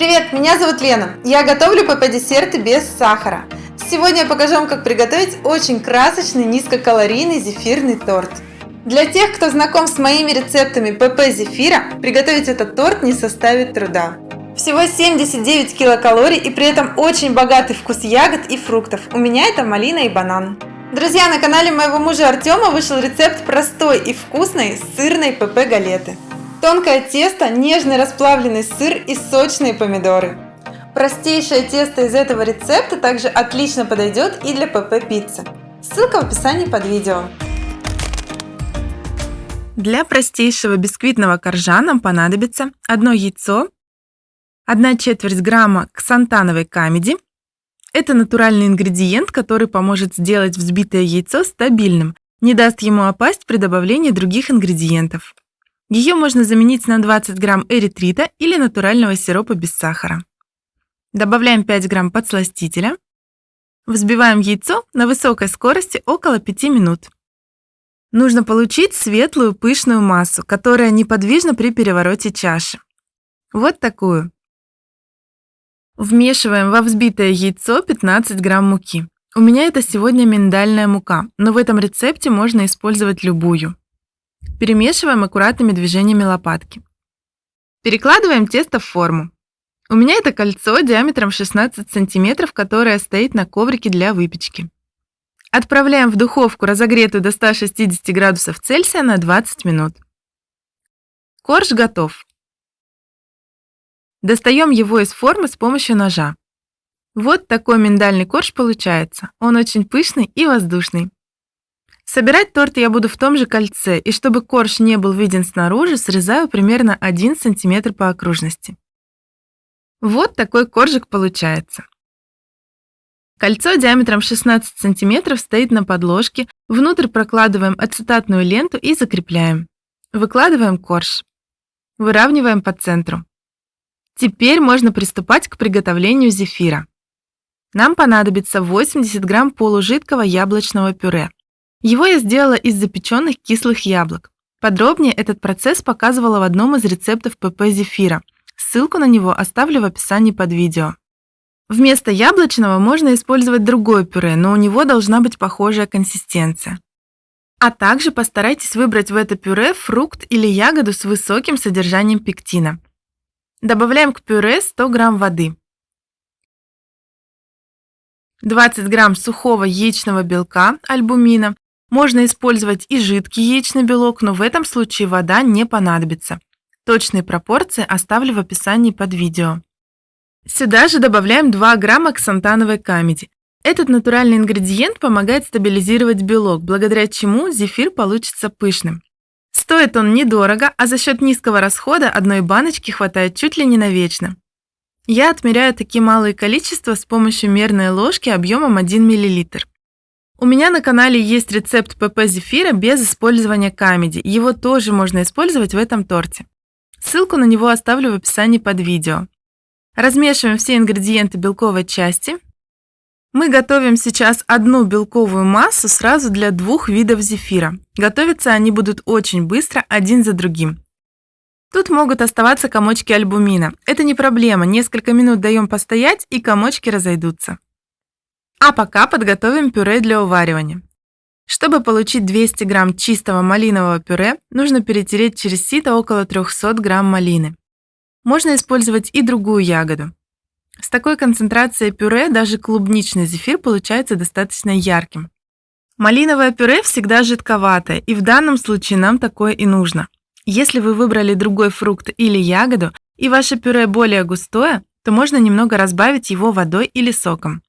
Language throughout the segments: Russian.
Привет, меня зовут Лена. Я готовлю ПП-десерты без сахара. Сегодня я покажу вам, как приготовить очень красочный низкокалорийный зефирный торт. Для тех, кто знаком с моими рецептами ПП-зефира, приготовить этот торт не составит труда. Всего 79 килокалорий и при этом очень богатый вкус ягод и фруктов. У меня это малина и банан. Друзья, на канале моего мужа Артема вышел рецепт простой и вкусной сырной ПП-галеты. Тонкое тесто, нежный расплавленный сыр и сочные помидоры. Простейшее тесто из этого рецепта также отлично подойдет и для ПП-пиццы. Ссылка в описании под видео. Для простейшего бисквитного коржа нам понадобится 1 яйцо, 1/4 грамма ксантановой камеди. Это натуральный ингредиент, который поможет сделать взбитое яйцо стабильным, не даст ему опасть при добавлении других ингредиентов. Ее можно заменить на 20 грамм эритрита или натурального сиропа без сахара. Добавляем 5 грамм подсластителя. Взбиваем яйцо на высокой скорости около 5 минут. Нужно получить светлую пышную массу, которая неподвижна при перевороте чаши. Вот такую. Вмешиваем во взбитое яйцо 15 грамм муки. У меня это сегодня миндальная мука, но в этом рецепте можно использовать любую. Перемешиваем аккуратными движениями лопатки. Перекладываем тесто в форму. У меня это кольцо диаметром 16 см, которое стоит на коврике для выпечки. Отправляем в духовку, разогретую до 160 градусов Цельсия, на 20 минут. Корж готов. Достаем его из формы с помощью ножа. Вот такой миндальный корж получается. Он очень пышный и воздушный. Собирать торт я буду в том же кольце, и чтобы корж не был виден снаружи, срезаю примерно 1 см по окружности. Вот такой коржик получается. Кольцо диаметром 16 см стоит на подложке, внутрь прокладываем ацетатную ленту и закрепляем. Выкладываем корж. Выравниваем по центру. Теперь можно приступать к приготовлению зефира. Нам понадобится 80 грамм полужидкого яблочного пюре. Его я сделала из запеченных кислых яблок. Подробнее этот процесс показывала в одном из рецептов ПП-зефира. Ссылку на него оставлю в описании под видео. Вместо яблочного можно использовать другое пюре, но у него должна быть похожая консистенция. А также постарайтесь выбрать в это пюре фрукт или ягоду с высоким содержанием пектина. Добавляем к пюре 100 грамм воды. 20 грамм сухого яичного белка, альбумина. Можно использовать и жидкий яичный белок, но в этом случае вода не понадобится. Точные пропорции оставлю в описании под видео. Сюда же добавляем 2 грамма ксантановой камеди. Этот натуральный ингредиент помогает стабилизировать белок, благодаря чему зефир получится пышным. Стоит он недорого, а за счет низкого расхода одной баночки хватает чуть ли не навечно. Я отмеряю такие малые количества с помощью мерной ложки объемом 1 мл. У меня на канале есть рецепт ПП-зефира без использования камеди. Его тоже можно использовать в этом торте. Ссылку на него оставлю в описании под видео. Размешиваем все ингредиенты белковой части. Мы готовим сейчас одну белковую массу сразу для 2 видов зефира. Готовиться они будут очень быстро, один за другим. Тут могут оставаться комочки альбумина. Это не проблема, несколько минут даем постоять, и комочки разойдутся. А пока подготовим пюре для уваривания. Чтобы получить 200 грамм чистого малинового пюре, нужно перетереть через сито около 300 грамм малины. Можно использовать и другую ягоду. С такой концентрацией пюре даже клубничный зефир получается достаточно ярким. Малиновое пюре всегда жидковатое, и в данном случае нам такое и нужно. Если вы выбрали другой фрукт или ягоду, и ваше пюре более густое, то можно немного разбавить его водой или соком.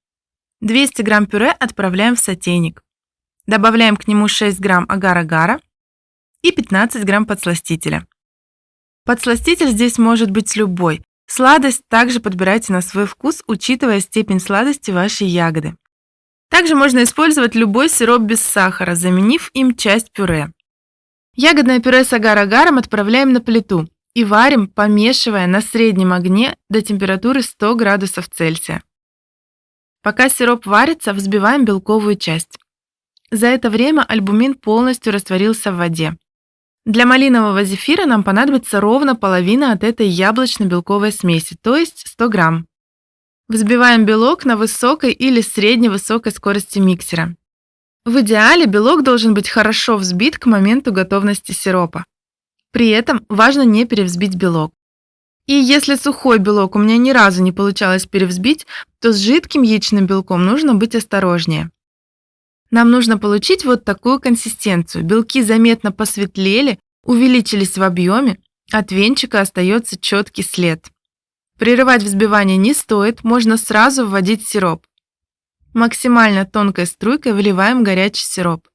200 грамм пюре отправляем в сотейник. Добавляем к нему 6 грамм агар-агара и 15 грамм подсластителя. Подсластитель здесь может быть любой. Сладость также подбирайте на свой вкус, учитывая степень сладости вашей ягоды. Также можно использовать любой сироп без сахара, заменив им часть пюре. Ягодное пюре с агар-агаром отправляем на плиту и варим, помешивая на среднем огне до температуры 100 градусов Цельсия. Пока сироп варится, взбиваем белковую часть. За это время альбумин полностью растворился в воде. Для малинового зефира нам понадобится ровно половина от этой яблочно-белковой смеси, то есть 100 грамм. Взбиваем белок на высокой или средне-высокой скорости миксера. В идеале белок должен быть хорошо взбит к моменту готовности сиропа. При этом важно не перевзбить белок. И если сухой белок у меня ни разу не получалось перевзбить, то с жидким яичным белком нужно быть осторожнее. Нам нужно получить вот такую консистенцию. Белки заметно посветлели, увеличились в объеме, от венчика остается четкий след. Прерывать взбивание не стоит, можно сразу вводить сироп. Максимально тонкой струйкой выливаем горячий сироп.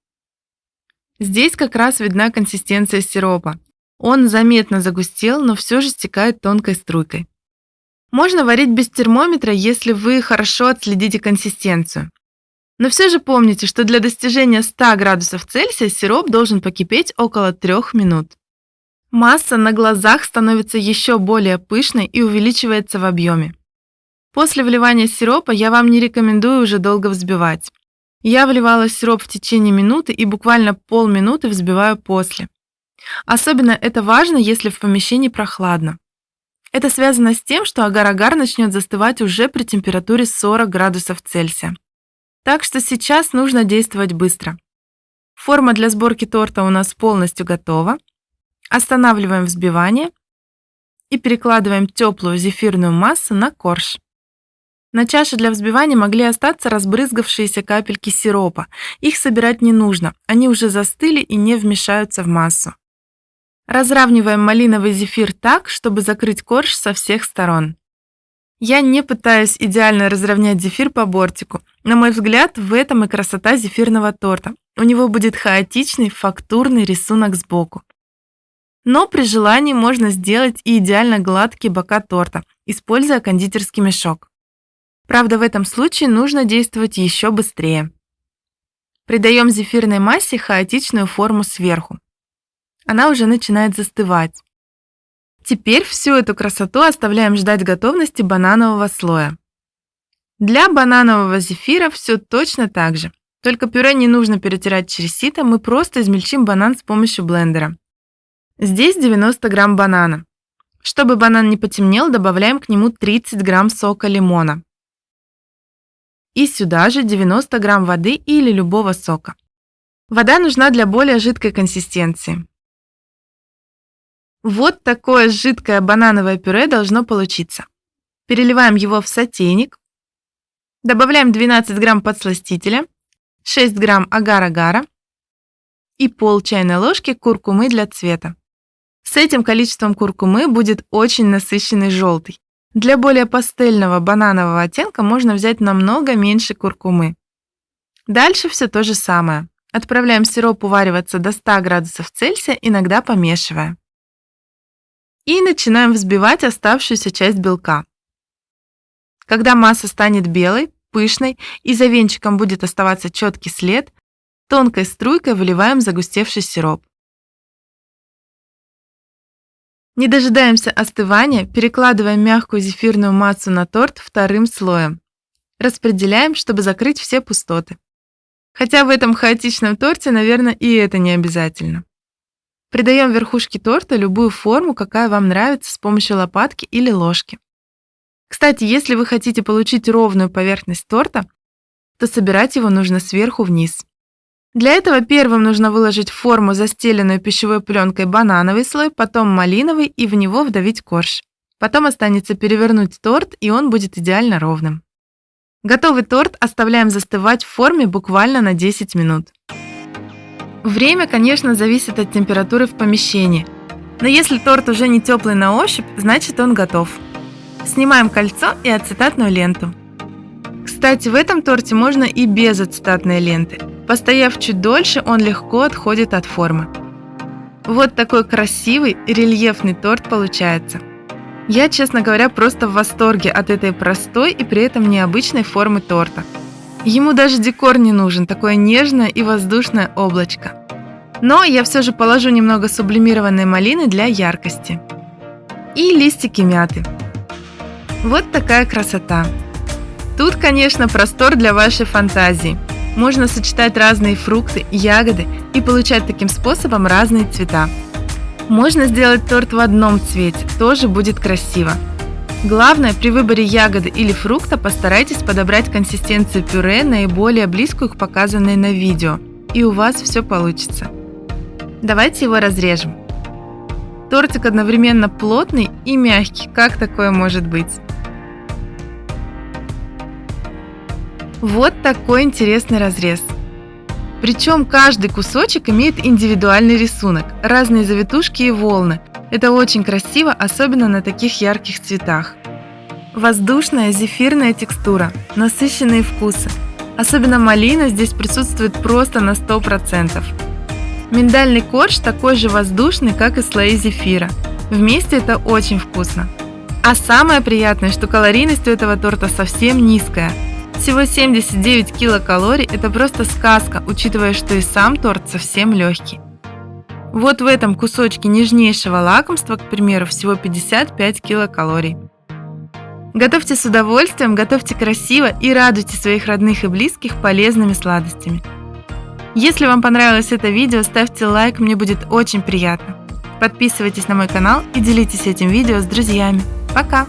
Здесь как раз видна консистенция сиропа. Он заметно загустел, но все же стекает тонкой струйкой. Можно варить без термометра, если вы хорошо отследите консистенцию. Но все же помните, что для достижения 100 градусов Цельсия сироп должен покипеть около 3 минут. Масса на глазах становится еще более пышной и увеличивается в объеме. После вливания сиропа я вам не рекомендую уже долго взбивать. Я вливала сироп в течение минуты и буквально полминуты взбиваю после. Особенно это важно, если в помещении прохладно. Это связано с тем, что агар-агар начнет застывать уже при температуре 40 градусов Цельсия. Так что сейчас нужно действовать быстро. Форма для сборки торта у нас полностью готова. Останавливаем взбивание и перекладываем теплую зефирную массу на корж. На чаше для взбивания могли остаться разбрызгавшиеся капельки сиропа. Их собирать не нужно, они уже застыли и не вмешаются в массу. Разравниваем малиновый зефир так, чтобы закрыть корж со всех сторон. Я не пытаюсь идеально разровнять зефир по бортику. На мой взгляд, в этом и красота зефирного торта. У него будет хаотичный фактурный рисунок сбоку. Но при желании можно сделать и идеально гладкие бока торта, используя кондитерский мешок. Правда, в этом случае нужно действовать еще быстрее. Придаем зефирной массе хаотичную форму сверху. Она уже начинает застывать. Теперь всю эту красоту оставляем ждать готовности бананового слоя. Для бананового зефира все точно так же. Только пюре не нужно перетирать через сито, мы просто измельчим банан с помощью блендера. Здесь 90 грамм банана. Чтобы банан не потемнел, добавляем к нему 30 грамм сока лимона. И сюда же 90 грамм воды или любого сока. Вода нужна для более жидкой консистенции. Вот такое жидкое банановое пюре должно получиться. Переливаем его в сотейник. Добавляем 12 грамм подсластителя, 6 грамм агар-агара и пол чайной ложки куркумы для цвета. С этим количеством куркумы будет очень насыщенный желтый. Для более пастельного бананового оттенка можно взять намного меньше куркумы. Дальше все то же самое. Отправляем сироп увариваться до 100 градусов Цельсия, иногда помешивая. И начинаем взбивать оставшуюся часть белка. Когда масса станет белой, пышной и за венчиком будет оставаться четкий след, тонкой струйкой выливаем загустевший сироп. Не дожидаемся остывания, перекладываем мягкую зефирную массу на торт вторым слоем. Распределяем, чтобы закрыть все пустоты. Хотя в этом хаотичном торте, наверное, и это не обязательно. Придаем верхушке торта любую форму, какая вам нравится, с помощью лопатки или ложки. Кстати, если вы хотите получить ровную поверхность торта, то собирать его нужно сверху вниз. Для этого первым нужно выложить в форму, застеленную пищевой пленкой, банановый слой, потом малиновый и в него вдавить корж. Потом останется перевернуть торт, и он будет идеально ровным. Готовый торт оставляем застывать в форме буквально на 10 минут. Время, конечно, зависит от температуры в помещении, но если торт уже не теплый на ощупь, значит он готов. Снимаем кольцо и ацетатную ленту. Кстати, в этом торте можно и без ацетатной ленты. Постояв чуть дольше, он легко отходит от формы. Вот такой красивый рельефный торт получается. Я, честно говоря, просто в восторге от этой простой и при этом необычной формы торта. Ему даже декор не нужен, такое нежное и воздушное облачко. Но я все же положу немного сублимированной малины для яркости. И листики мяты. Вот такая красота. Тут, конечно, простор для вашей фантазии. Можно сочетать разные фрукты, ягоды и получать таким способом разные цвета. Можно сделать торт в одном цвете, тоже будет красиво. Главное, при выборе ягоды или фрукта постарайтесь подобрать консистенцию пюре наиболее близкую к показанной на видео, и у вас все получится. Давайте его разрежем. Тортик одновременно плотный и мягкий, как такое может быть? Вот такой интересный разрез. Причем каждый кусочек имеет индивидуальный рисунок, разные завитушки и волны. Это очень красиво, особенно на таких ярких цветах. Воздушная зефирная текстура, насыщенные вкусы. Особенно малина здесь присутствует просто на 100%. Миндальный корж такой же воздушный, как и слои зефира. Вместе это очень вкусно. А самое приятное, что калорийность у этого торта совсем низкая. Всего 79 килокалорий – это просто сказка, учитывая, что и сам торт совсем легкий. Вот в этом кусочке нежнейшего лакомства, к примеру, всего 55 килокалорий. Готовьте с удовольствием, готовьте красиво и радуйте своих родных и близких полезными сладостями. Если вам понравилось это видео, ставьте лайк, мне будет очень приятно. Подписывайтесь на мой канал и делитесь этим видео с друзьями. Пока!